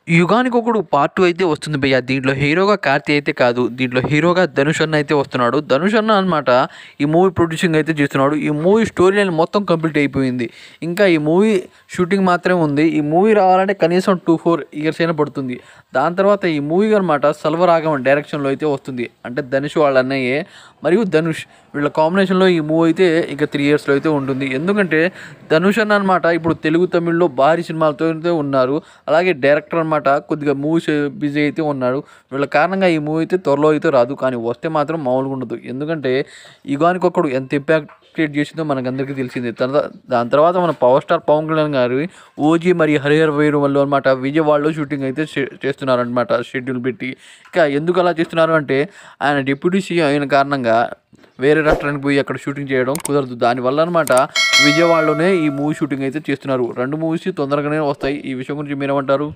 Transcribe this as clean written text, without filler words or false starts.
'యుగానికొకడు' part 2 అయితే వస్తుంది భయ్యా. దీంట్లో హీరోగా 'కార్తీ' అయితే కాదు. దీంట్లో హీరోగా ధనుష్ అన్న అయితే వస్తున్నాడు. ధనుష్ అన్న అనమాట ఈ మూవీ ప్రొడ్యూసింగ్ అయితే చేస్తున్నాడు. ఈ మూవీ స్టోరీ లైన్ మొత్తం కంప్లీట్ అయిపోయింది. ఇంకా ఈ మూవీ షూటింగ్ మాత్రమే ఉంది. ఈ మూవీ రావాలంటే కనీసం 2-4 ఇయర్స్ అయినా పడుతుంది. దాని తర్వాత ఈ మూవీ అనమాట సెల్వరాఘవన్ డైరెక్షన్లో అయితే వస్తుంది. అంటే ధనుష్ వాళ్ళ అన్నయ్యే మరియు ధనుష్ వీళ్ళ కాంబినేషన్లో ఈ మూవీ అయితే ఇంకా 3 ఇయర్స్లో అయితే ఉంటుంది. ఎందుకంటే ధనుష్ అన్న అనమాట ఇప్పుడు తెలుగు తమిళ్లో భారీ సినిమాలతో అయితే ఉన్నారు. అలాగే డైరెక్టర్ అనమాట కొద్దిగా మూవీస్ బిజీ అయితే ఉన్నాడు. వీళ్ళ కారణంగా ఈ మూవీ అయితే త్వరలో అయితే రాదు. కానీ వస్తే మాత్రం మామూలుగా ఉండదు. ఎందుకంటే యుగానికొకడు ఎంత ఇంపాక్ట్ క్రియేట్ చేసిందో మనకందరికీ తెలిసిందే. దాని తర్వాత మన పవర్ స్టార్ పవన్ కళ్యాణ్ గారు ఓజీ మరియు హరిహర వీరు వాళ్ళు అనమాట విజయవాడలో షూటింగ్ అయితే చేస్తున్నారనమాట షెడ్యూల్ పెట్టి. ఇక ఎందుకు అలా చేస్తున్నారు అంటే ఆయన డిప్యూటీ సీఎం అయిన కారణంగా వేరే రాష్ట్రానికి పోయి అక్కడ షూటింగ్ చేయడం కుదరదు. దానివల్ల అనమాట విజయవాడలోనే ఈ మూవీ షూటింగ్ అయితే చేస్తున్నారు. 2 మూవీస్ తొందరగానే వస్తాయి. ఈ విషయం గురించి మీరేమంటారు?